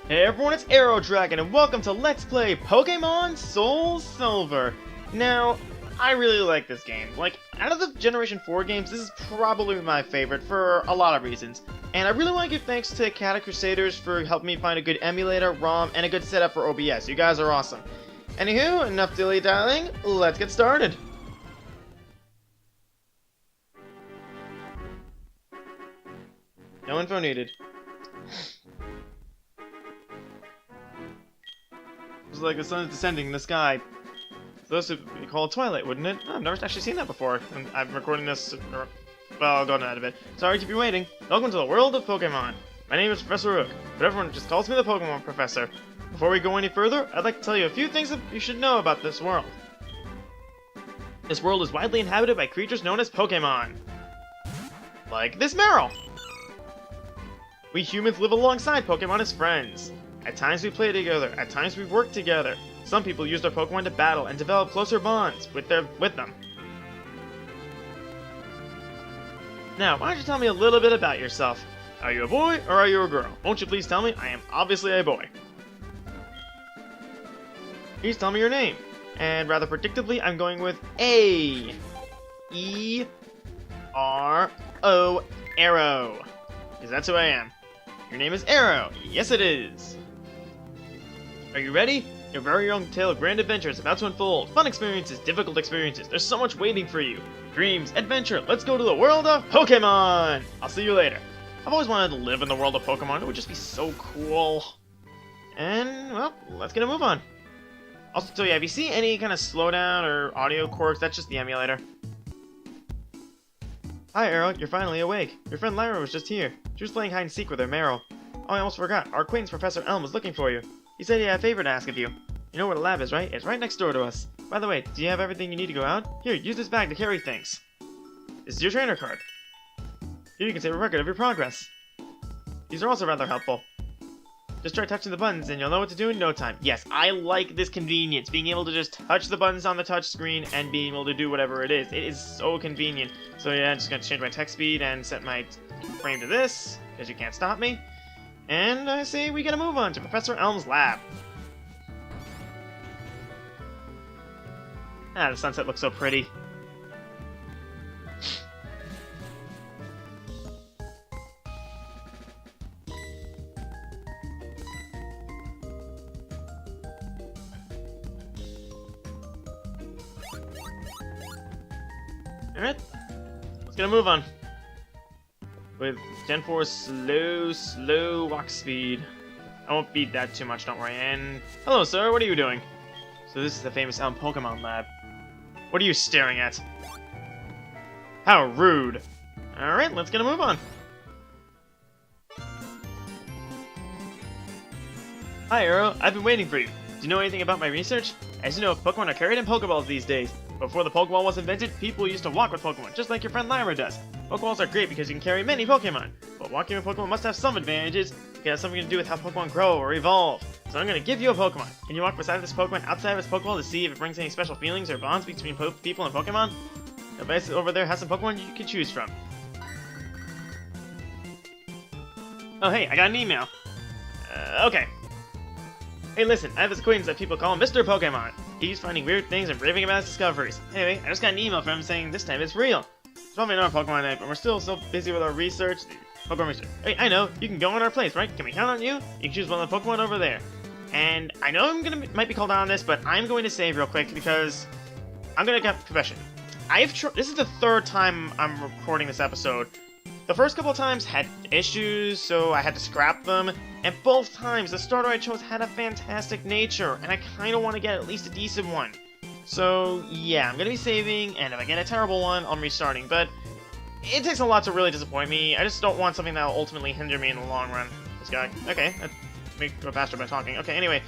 Hey everyone, it's Arrow Dragon, and welcome to Let's Play Pokemon SoulSilver. Now, I really like this game. Like, out of the Generation 4 games, this is probably my favorite for a lot of reasons. And I really want to give thanks to Cata Crusaders for helping me find a good emulator, ROM, and a good setup for OBS. You guys are awesome. Anywho, enough dilly-dallying, let's get started. No info needed. It's like the sun is descending in the sky. So this would be called twilight, wouldn't it? I've never actually seen that before. And I'm recording this. Well, I'll go on that a bit. Sorry to keep you waiting. Welcome to the world of Pokemon. My name is Professor Rook, but everyone just calls me the Pokemon Professor. Before we go any further, I'd like to tell you a few things that you should know about this world. This world is widely inhabited by creatures known as Pokemon. Like this Meryl. We humans live alongside Pokemon as friends. At times we play together, at times we work together. Some people use their Pokemon to battle and develop closer bonds with them. Now, why don't you tell me a little bit about yourself? Are you a boy or are you a girl? Won't you please tell me? I am obviously a boy. Please tell me your name. And rather predictably, I'm going with A. E-R-O, Arrow. Because that's who I am. Your name is Arrow. Yes, it is. Are you ready? Your very own tale of grand adventure is about to unfold. Fun experiences, difficult experiences. There's so much waiting for you. Dreams, adventure. Let's go to the world of Pokemon! I'll see you later. I've always wanted to live in the world of Pokemon. It would just be so cool. And, well, let's get a move on. Also, so yeah, if you see any kind of slowdown or audio quirks, that's just the emulator. Hi, Arrow. You're finally awake. Your friend Lyra was just here. She was playing hide-and-seek with her Meryl. Oh, I almost forgot. Our acquaintance Professor Elm was looking for you. He said he had a favor to ask of you. You know where the lab is, right? It's right next door to us. By the way, do you have everything you need to go out? Here, use this bag to carry things. This is your trainer card. Here you can save a record of your progress. These are also rather helpful. Just try touching the buttons and you'll know what to do in no time. Yes, I like this convenience. Being able to just touch the buttons on the touch screen and being able to do whatever it is. It is so convenient. So yeah, I'm just going to change my text speed and set my frame to this, because you can't stop me. And I say we gotta move on to Professor Elm's lab. Ah, the sunset looks so pretty. Alright, let's get a move on. With Gen 4's slow walk speed. I won't beat that too much, don't worry. And hello, sir, what are you doing? So this is the famous Elm Pokemon Lab. What are you staring at? How rude. Alright, let's get a move on. Hi, Arrow. I've been waiting for you. Do you know anything about my research? As you know, Pokemon are carried in Pokeballs these days. Before the Pokeball was invented, people used to walk with Pokemon, just like your friend Lyra does. Pokeballs are great because you can carry many Pokemon, but walking with Pokemon must have some advantages. It has something to do with how Pokemon grow or evolve. So I'm going to give you a Pokemon. Can you walk beside this Pokemon outside of its Pokeball to see if it brings any special feelings or bonds between people and Pokemon? The device over there has some Pokemon you can choose from. Oh hey, I got an email. Okay. Hey listen, I have this acquaintance that people call Mr. Pokemon. He's finding weird things and raving about his discoveries. Anyway, I just got an email from him saying this time it's real. It's probably not a Pokemon type, but we're still so busy with our research. The Pokemon Research. Hey, I know, you can go on our place, right? Can we count on you? You can choose one of the Pokemon over there. And I know might be called out on this, but I'm going to save real quick because I'm going to get confession. This is the third time I'm recording this episode. The first couple of times had issues, so I had to scrap them, and both times the starter I chose had a fantastic nature, and I kind of want to get at least a decent one. So yeah, I'm going to be saving, and if I get a terrible one, I'm restarting, but it takes a lot to really disappoint me. I just don't want something that will ultimately hinder me in the long run. This guy, okay, let me go faster by talking. Okay, anyway.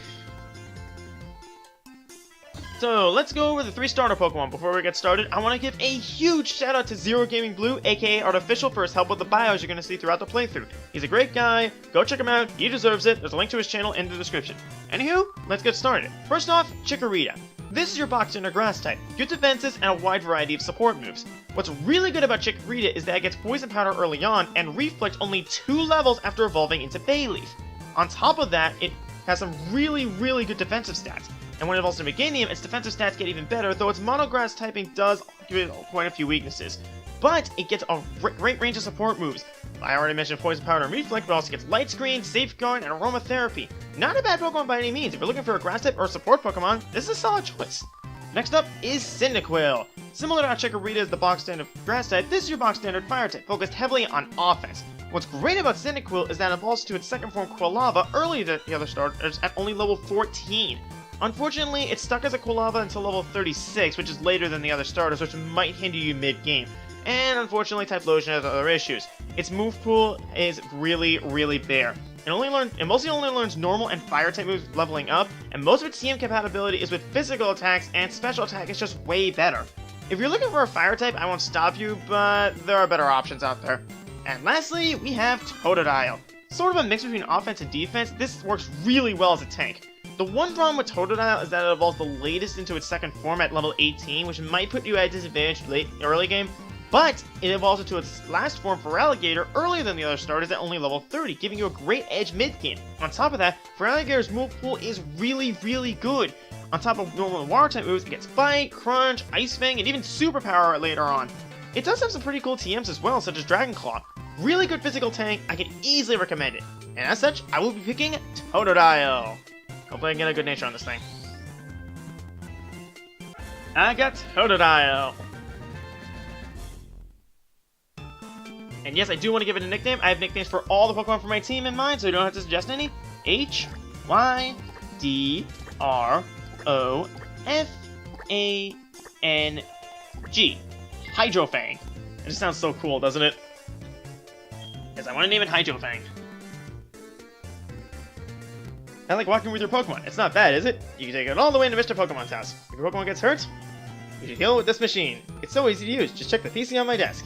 So, let's go over the 3 starter Pokemon. Before we get started, I want to give a huge shout out to Zero Gaming Blue, aka Artificial, for his help with the bios you're going to see throughout the playthrough. He's a great guy, go check him out, he deserves it, there's a link to his channel in the description. Anywho, let's get started. First off, Chikorita. This is your box standard grass type, good defenses and a wide variety of support moves. What's really good about Chikorita is that it gets Poison Powder early on and Reflect only 2 levels after evolving into Bayleaf. On top of that, it has some really good defensive stats. And when it evolves to Meganium, its defensive stats get even better, though its monograss typing does give it quite a few weaknesses. But it gets a great range of support moves. I already mentioned Poison Powder and Reflect, but also gets Light Screen, Safeguard, and Aromatherapy. Not a bad Pokemon by any means. If you're looking for a grass type or a support Pokemon, this is a solid choice. Next up is Cyndaquil. Similar to how Chikorita is the box standard grass type, this is your box standard fire type, focused heavily on offense. What's great about Cyndaquil is that it evolves to its second form Quilava earlier than the other starters at only level 14. Unfortunately, it's stuck as a Quilava until level 36, which is later than the other starters, which might hinder you mid-game. And unfortunately, Typhlosion has other issues. Its move pool is really bare. It mostly only learns normal and fire type moves leveling up, and most of its TM compatibility is with physical attacks, and special attack is just way better. If you're looking for a fire type, I won't stop you, but there are better options out there. And lastly, we have Totodile. Sort of a mix between offense and defense, this works really well as a tank. The one problem with Totodile is that it evolves the latest into its second form at level 18, which might put you at a disadvantage early game, but it evolves into its last form for Alligator earlier than the other starters at only level 30, giving you a great edge mid-game. On top of that, for Alligator's move pool is really good. On top of normal water type moves, it gets Bite, Crunch, Ice Fang, and even Superpower later on. It does have some pretty cool TMs as well, such as Dragon Claw. Really good physical tank, I can easily recommend it. And as such, I will be picking Totodile. Hopefully I can get a good nature on this thing. I got Totodile. And yes, I do want to give it a nickname. I have nicknames for all the Pokemon from my team in mind, so you don't have to suggest any. H-Y-D-R-O-F-A-N-G. Hydrofang. It just sounds so cool, doesn't it? Yes, I want to name it Hydrofang. I like walking with your Pokemon. It's not bad, is it? You can take it all the way into Mr. Pokemon's house. If your Pokemon gets hurt, you should heal it with this machine. It's so easy to use. Just check the PC on my desk.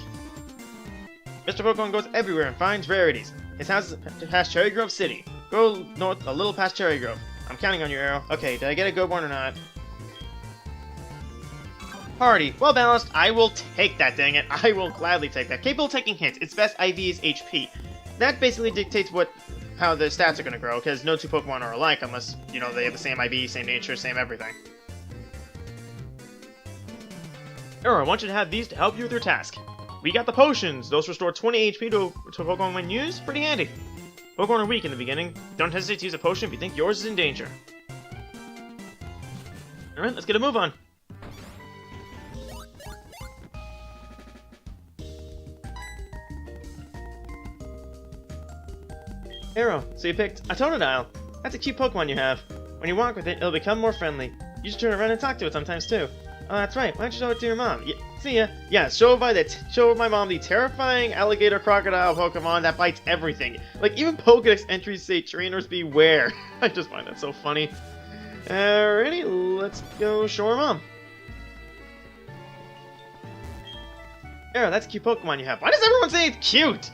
Mr. Pokemon goes everywhere and finds rarities. His house is past Cherry Grove City. Go north a little past Cherry Grove. I'm counting on you, Arrow. Okay, did I get a good one or not? Hardy, well balanced. I will take that, dang it. I will gladly take that. Capable of taking hits. Its best IV is HP. That basically dictates how the stats are going to grow, because no two Pokemon are alike unless, you know, they have the same IV, same nature, same everything. Arrow, I want you to have these to help you with your task. We got the potions. Those restore 20 HP to a Pokemon when used. Pretty handy. Pokemon are weak in the beginning. Don't hesitate to use a potion if you think yours is in danger. Alright, let's get a move on. Arrow, so you picked a Totodile. That's a cute Pokemon you have. When you walk with it, it'll become more friendly. You should turn around and talk to it sometimes too. Oh, that's right. Why don't you show it to your mom? Yeah, see ya. Yeah, show my mom the terrifying alligator crocodile Pokemon that bites everything. Like, even Pokedex entries say trainers beware. I just find that so funny. Alrighty, let's go show her mom. Arrow, that's a cute Pokemon you have. Why does everyone say it's cute?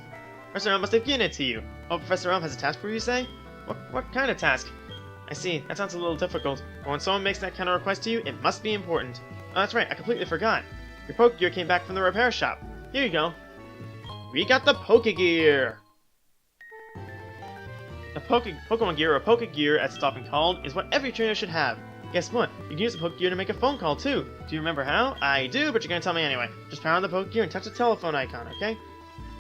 Professor Elm must have given it to you. Oh, Professor Elm has a task for you, say? What kind of task? I see. That sounds a little difficult. But when someone makes that kind of request to you, it must be important. Oh, that's right. I completely forgot. Your Pokegear came back from the repair shop. Here you go. We got the Pokegear! A Pokemon Gear, or Pokegear as it's often called, is what every trainer should have. Guess what? You can use the Pokegear to make a phone call, too. Do you remember how? I do, but you're gonna tell me anyway. Just power on the Pokegear and touch the telephone icon, okay?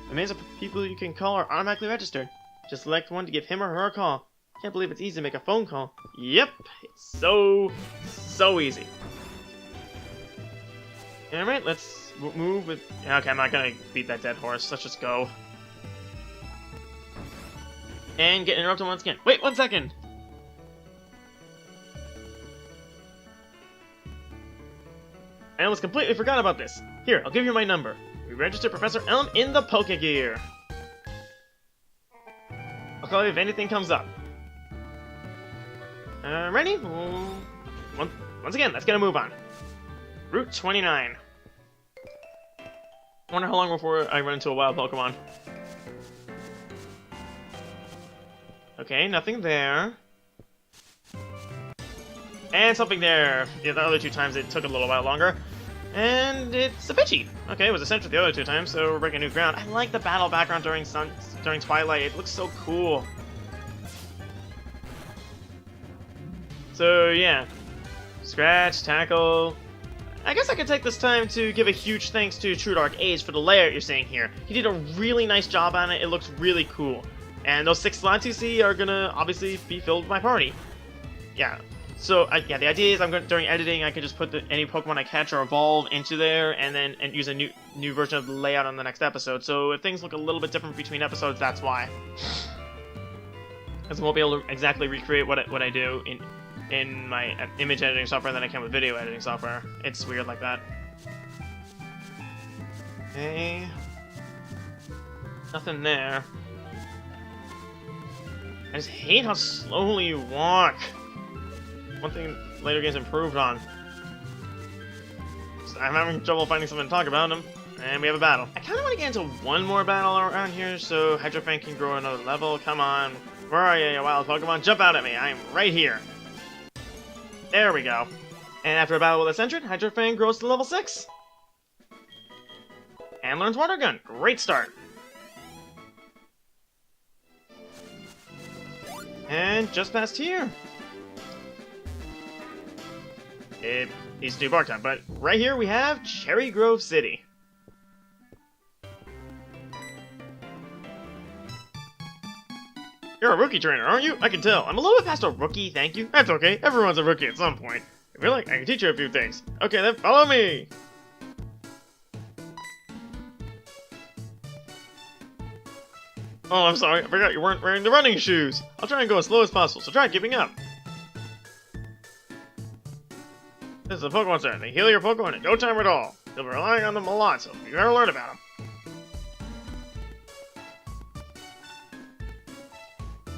The names of people you can call are automatically registered. Just select one to give him or her a call. Can't believe it's easy to make a phone call. Yep, it's so easy. Alright, let's move with... Okay, I'm not gonna beat that dead horse. Let's just go. And get interrupted once again. Wait, 1 second! I almost completely forgot about this. Here, I'll give you my number. We registered Professor Elm in the Pokegear. I'll call you if anything comes up. Ready? Once again, let's get a move on. Route 29. I wonder how long before I run into a wild Pokemon. Okay, nothing there. And something there. Yeah, the other 2 times it took a little while longer. And it's a Pidgey. Okay, it was essential the other 2 times, so we're breaking new ground. I like the battle background during Twilight. It looks so cool. So yeah, Scratch, Tackle. I guess I could take this time to give a huge thanks to True Dark Age for the layout you're seeing here. He did a really nice job on it. It looks really cool. And those 6 slots you see are gonna obviously be filled with my party. Yeah. So yeah, the idea is during editing I could just put any Pokemon I catch or evolve into there, and use a new version of the layout on the next episode. So if things look a little bit different between episodes, that's why. Because I won't be able to exactly recreate what I do in my image editing software than I can with video editing software. It's weird like that. Okay. Nothing there. I just hate how slowly you walk. One thing later games improved on. So I'm having trouble finding something to talk about them. And we have a battle. I kind of want to get into one more battle around here so Hydrofan can grow another level. Come on. Where are you, you wild Pokemon? Jump out at me. I'm right here. There we go. And after a battle with a Sentret, Hydrofan grows to level 6. And learns Water Gun. Great start. And just past here. He's due bark time, but right here we have Cherry Grove City. You're a rookie trainer, aren't you? I can tell. I'm a little bit past a rookie, thank you. That's okay. Everyone's a rookie at some point. If you like, I can teach you a few things. Okay, then follow me. Oh, I'm sorry. I forgot you weren't wearing the running shoes. I'll try and go as slow as possible, so try keeping up. This is a Pokemon Center. They heal your Pokemon in no time at all. You'll be relying on them a lot, so you better learn about them.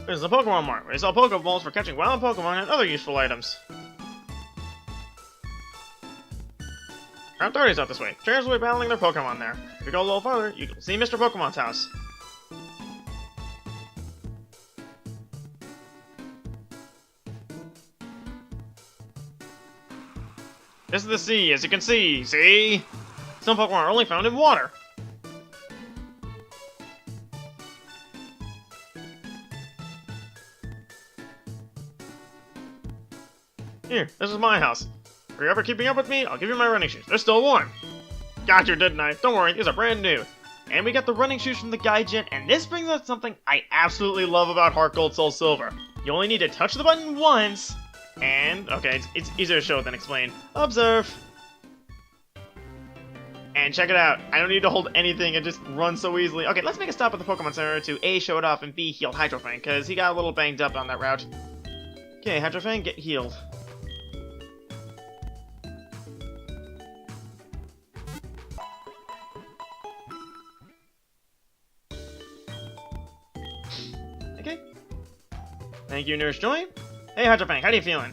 This is a Pokemon Mart, where they sell Pokeballs for catching wild Pokemon and other useful items. Route 30 is out this way. Trainers will be battling their Pokemon there. If you go a little farther, you can see Mr. Pokemon's house. This is the sea, as you can see. See? Some Pokemon are only found in water. Here, this is my house. If you're ever keeping up with me, I'll give you my running shoes. They're still warm. Got you, didn't I? Don't worry, these are brand new. And we got the running shoes from the Gaijin, and this brings us something I absolutely love about Heart Gold Soul Silver. You only need to touch the button once, and, okay, it's easier to show than explain. Observe. And check it out. I don't need to hold anything, it just runs so easily. Okay, let's make a stop at the Pokemon Center to A, show it off, and B, heal Hydrofang, because he got a little banged up on that route. Okay, Hydrofang, get healed. Okay. Thank you, Nurse Joy. Hey, Hydrofang, how are you feeling?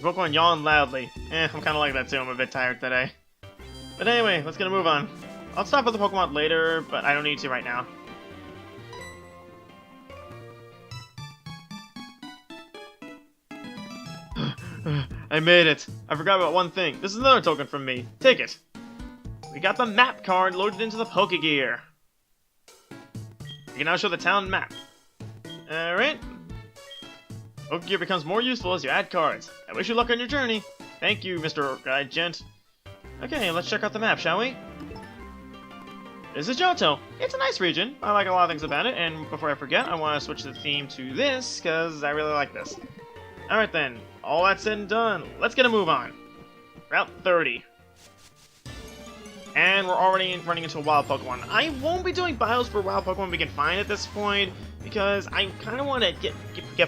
Pokemon yawn loudly. I'm kinda like that too, I'm a bit tired today. But anyway, let's get a move on. I'll stop with the Pokemon later, but I don't need to right now. I made it! I forgot about one thing. This is another token from me. Take it! We got the map card loaded into the Pokegear. You can now show the town map. Alright. Pokegear becomes more useful as you add cards. I wish you luck on your journey. Thank you, Mr. Guide Gent. Okay, let's check out the map, shall we? This is Johto. It's a nice region. I like a lot of things about it, and before I forget, I want to switch the theme to this, because I really like this. Alright then, all that said and done, let's get a move on. Route 30. And we're already running into a wild Pokemon. I won't be doing bios for wild Pokemon we can find at this point, because I kind of want to get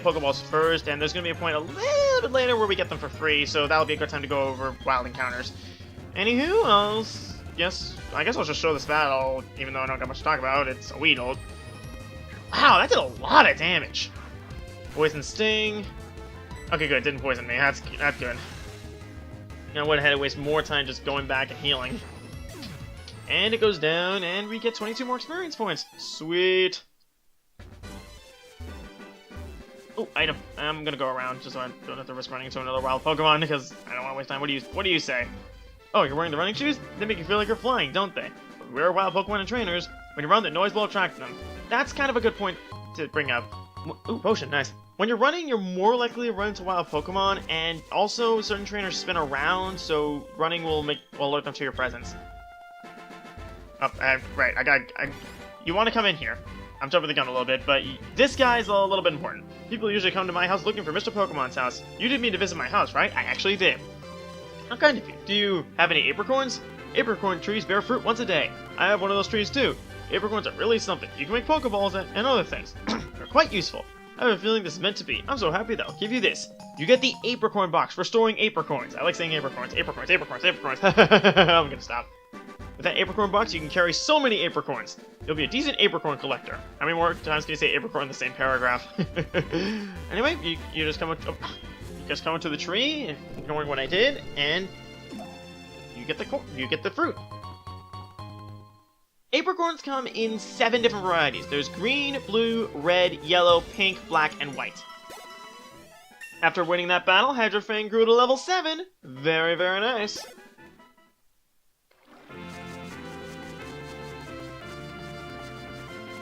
Pokeballs first, and there's going to be a point a little bit later where we get them for free, so that'll be a good time to go over wild encounters. Anywho, I guess I'll just show this battle, even though I don't got much to talk about. It's a Weedle. Wow, that did a lot of damage. Poison Sting. Okay, good, didn't poison me. That's good. I went ahead and waste more time just going back and healing. And it goes down, and we get 22 more experience points. Sweet. Oh, item. I'm gonna go around just so I don't have to risk running into another wild Pokemon because I don't want to waste time. What do you say? Oh, you're wearing the running shoes? They make you feel like you're flying, don't they? But rare wild Pokemon and trainers, when you run, the noise will attract them. That's kind of a good point to bring up. Ooh, potion, nice. When you're running, you're more likely to run into wild Pokemon, and also certain trainers spin around, so running will alert them to your presence. Oh, right, you want to come in here. I'm jumping the gun a little bit, but this guy's a little bit important. People usually come to my house looking for Mr. Pokemon's house. You didn't mean to visit my house, right? I actually did. How kind of you. Do you have any apricorns? Apricorn trees bear fruit once a day. I have one of those trees too. Apricorns are really something. You can make Pokeballs and other things. They're quite useful. I have a feeling this is meant to be. I'm so happy that I'll give you this. You get the Apricorn box for storing apricorns. I like saying apricorns. Apricorns. I'm gonna stop. With that Apricorn box, you can carry so many apricorns. You'll be a decent apricorn collector. How many more times can you say apricorn in the same paragraph? Anyway, you just come up. Oh, you just come up to the tree, ignoring what I did, and you get the fruit. Apricorns come in 7 different varieties. There's green, blue, red, yellow, pink, black, and white. After winning that battle, Hydrofang grew to level 7. Very, very nice.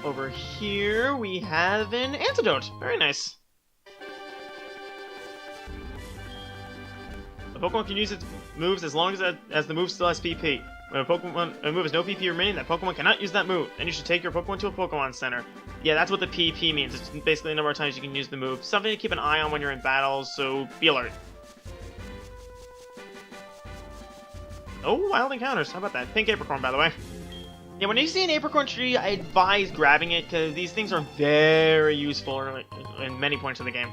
Over here, we have an antidote. Very nice. The Pokemon can use its moves as long as the move still has PP. When a move has no PP remaining, that Pokemon cannot use that move. Then you should take your Pokemon to a Pokemon Center. Yeah, that's what the PP means. It's basically the number of times you can use the move. Something to keep an eye on when you're in battles, so be alert. Oh, wild encounters. How about that? Pink Apricorn, by the way. Yeah, when you see an Apricorn tree, I advise grabbing it, because these things are very useful in many points of the game.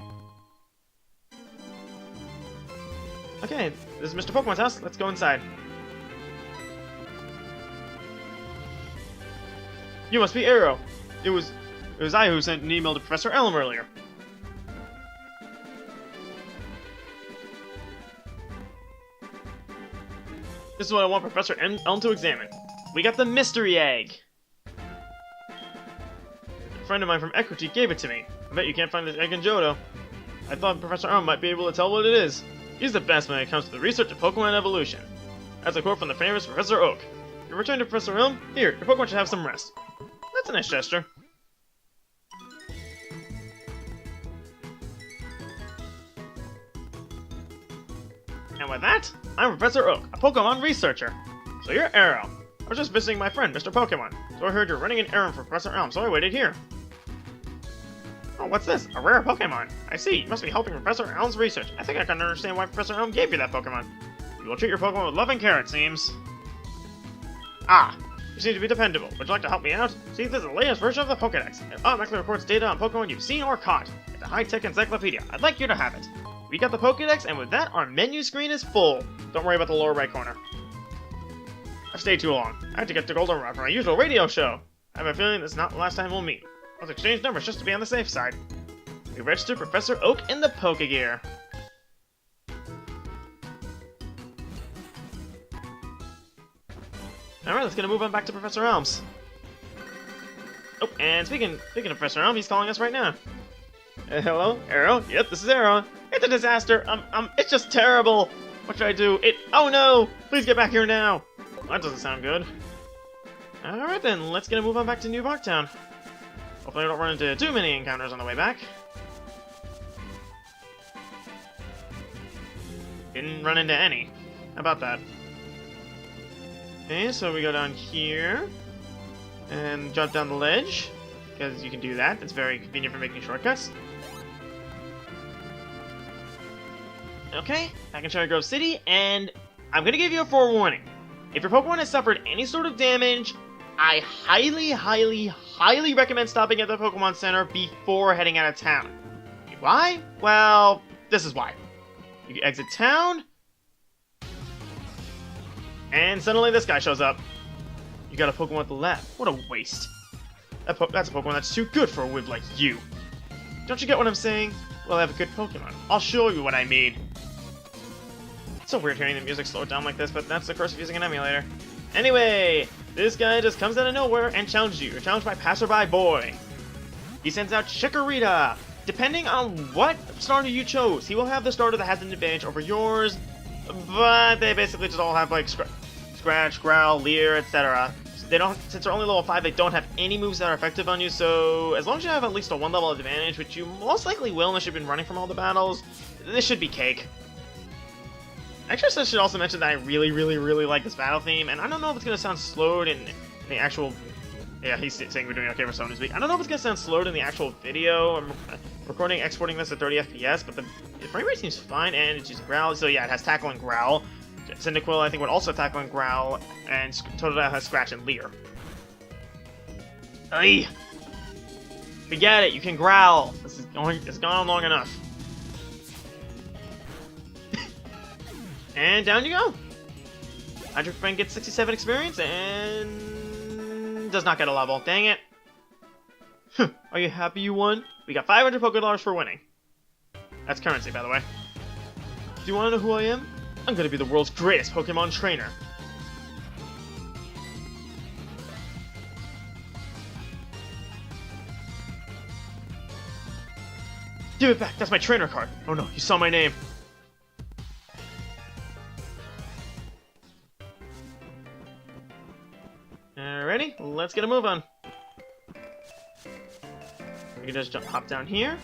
Okay, this is Mr. Pokemon's house. Let's go inside. You must be Arrow. It was I who sent an email to Professor Elm earlier. This is what I want Professor Elm to examine. We got the mystery egg! A friend of mine from Equity gave it to me. I bet you can't find this egg in Johto. I thought Professor Elm might be able to tell what it is. He's the best when it comes to the research of Pokemon evolution. That's a quote from the famous Professor Oak. You return to Professor Elm? Here, your Pokemon should have some rest. That's a nice gesture. And with that, I'm Professor Oak, a Pokemon researcher. So you're Arrow. I was just visiting my friend, Mr. Pokemon, so I heard you're running an errand for Professor Elm, so I waited here. Oh, what's this? A rare Pokemon. I see, you must be helping Professor Elm's research. I think I can understand why Professor Elm gave you that Pokemon. You will treat your Pokemon with love and care, it seems. Ah, you seem to be dependable. Would you like to help me out? See, this is the latest version of the Pokedex. It automatically records data on Pokemon you've seen or caught. It's a high-tech encyclopedia. I'd like you to have it. We got the Pokedex, and with that, our menu screen is full. Don't worry about the lower right corner. I've stayed too long. I had to get to Goldenrod for my usual radio show. I have a feeling this is not the last time we'll meet. Let's exchange numbers just to be on the safe side. We registered Professor Oak in the Pokegear. Alright, let's move on back to Professor Elm's. Oh, and speaking of Professor Elm, he's calling us right now. Hello? Arrow? Yep, this is Arrow. It's a disaster. It's just terrible. What should I do? Oh no! Please get back here now! That doesn't sound good. Alright then, let's move on back to New Barktown. Hopefully I don't run into too many encounters on the way back. Didn't run into any. How about that? Okay, so we go down here. And jump down the ledge, because you can do that. That's very convenient for making shortcuts. Okay, back in Cherry Grove City, and I'm gonna give you a forewarning. If your Pokemon has suffered any sort of damage, I highly recommend stopping at the Pokemon Center before heading out of town. Why? Well, this is why. You exit town, and suddenly this guy shows up. You got a Pokemon at the lab. What a waste. That's a Pokemon that's too good for a wimp like you. Don't you get what I'm saying? Well, I have a good Pokemon. I'll show you what I mean. It's so weird hearing the music slow down like this, but that's the curse of using an emulator. Anyway, this guy just comes out of nowhere and challenges you. You're challenged by Passerby Boy. He sends out Chikorita. Depending on what starter you chose, he will have the starter that has an advantage over yours, but they basically just all have like Scratch, Growl, Leer, etc. They don't, since they're only level 5, they don't have any moves that are effective on you, so as long as you have at least a 1 level advantage, which you most likely will unless you've been running from all the battles, this should be cake. Actually, I should also mention that I really like this battle theme, and I don't know if it's going to sound slowed in the actual... Yeah, he's saying we're doing okay for Sony Speak. I don't know if it's going to sound slowed in the actual video. I'm recording, exporting this at 30 FPS, but the frame rate seems fine, and it's just Growl, so yeah, it has Tackle and Growl. Cyndaquil, I think, would also Tackle and Growl, and Totodile has Scratch and Leer. Aye! Forget it, you can growl! It's gone on long enough. And down you go! Hydro Friend gets 67 experience, and... does not get a level. Dang it. Are you happy you won? We got 500 Pokédollars for winning. That's currency, by the way. Do you want to know who I am? I'm gonna be the world's greatest Pokemon trainer. Give it back, that's my trainer card. Oh no, you saw my name. Alrighty, let's get a move on. We can just hop down here.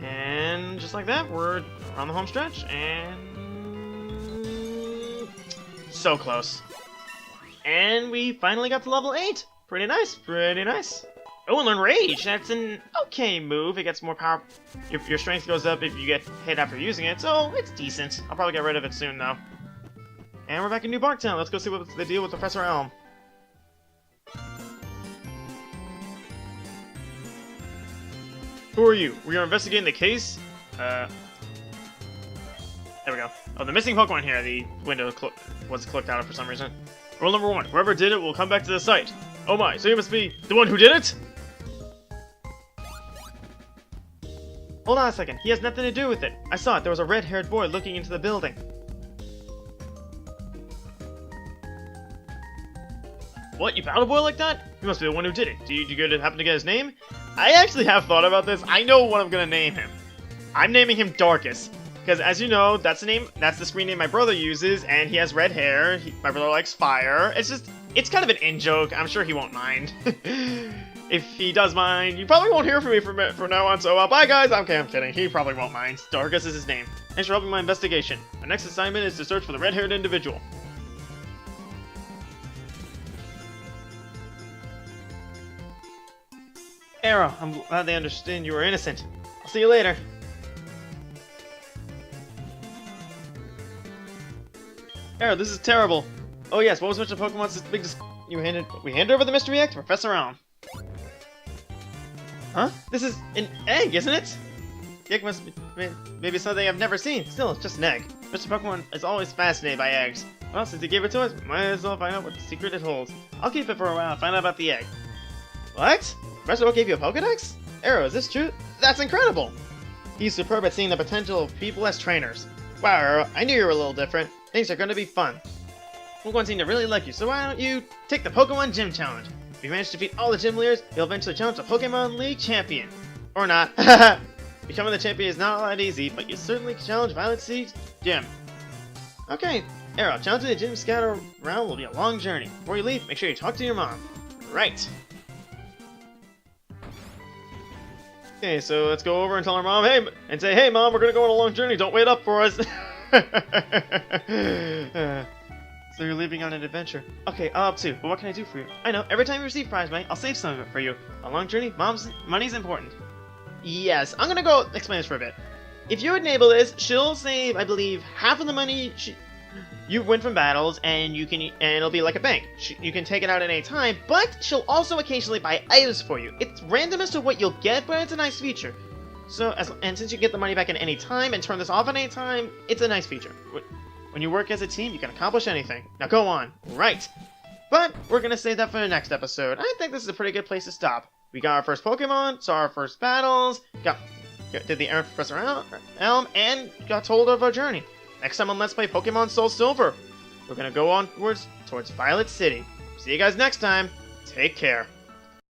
And just like that, we're on the home stretch, and... so close. And we finally got to level 8! Pretty nice, pretty nice. Oh, and learn Rage! That's an okay move. It gets more power. Your strength goes up if you get hit after using it, so it's decent. I'll probably get rid of it soon, though. And we're back in New Barktown. Let's go see what's the deal with Professor Elm. Who are you? We are investigating the case. There we go. Oh, the missing Pokemon here. The window was clicked out of for some reason. Rule number 1. Whoever did it will come back to the site. Oh my, so you must be the one who did it? Hold on a second. He has nothing to do with it. I saw it. There was a red-haired boy looking into the building. What? You found a boy like that? You must be the one who did it. Did you happen to get his name? I actually have thought about this. I know what I'm gonna name him. I'm naming him Darkus. Because as you know, that's the screen name my brother uses, and he has red hair. My brother likes fire. It's kind of an in-joke. I'm sure he won't mind. If he does mind, you probably won't hear from me from now on, so bye guys. Okay, I'm kidding. He probably won't mind. Darkus is his name. Thanks for helping my investigation. My next assignment is to search for the red-haired individual. Arrow, I'm glad they understand you were innocent. I'll see you later. Arrow, this is terrible. Oh yes, what was Mr. Pokemon's big we handed over the mystery egg to Professor Elm. Huh? This is an egg, isn't it? The egg must be maybe something I've never seen. Still, it's just an egg. Mr. Pokemon is always fascinated by eggs. Well, since he gave it to us, might as well find out what secret it holds. I'll keep it for a while and find out about the egg. What? Professor Oak gave you a Pokedex? Arrow, is this true? That's incredible! He's superb at seeing the potential of people as trainers. Wow, Arrow, I knew you were a little different. Things are going to be fun. Pokemon seem to really like you, so why don't you take the Pokemon Gym Challenge? If you manage to defeat all the gym leaders, you'll eventually challenge the Pokemon League champion. Or not. Becoming the champion is not all that easy, but you certainly can challenge Violet Seed's gym. Okay, Arrow, challenging the gym scatter around will be a long journey. Before you leave, make sure you talk to your mom. Right. Okay, so let's go over and tell our mom, hey Mom, we're gonna go on a long journey, don't wait up for us. So you're leaving on an adventure. Okay, I'll up too, but what can I do for you? I know, every time you receive prize money, I'll save some of it for you. A long journey, money's important. Yes, I'm gonna go explain this for a bit. If you enable this, she'll save, I believe, half of the money you win from battles, and it'll be like a bank. You can take it out at any time, but she'll also occasionally buy items for you. It's random as to what you'll get, but it's a nice feature. And since you get the money back at any time and turn this off at any time, it's a nice feature. When you work as a team, you can accomplish anything. Now go on. Right. But we're going to save that for the next episode. I think this is a pretty good place to stop. We got our first Pokemon, saw our first battles, did the errand for Professor Elm, and got told of our journey. Next time on Let's Play Pokemon SoulSilver, we're going to go onwards towards Violet City. See you guys next time. Take care.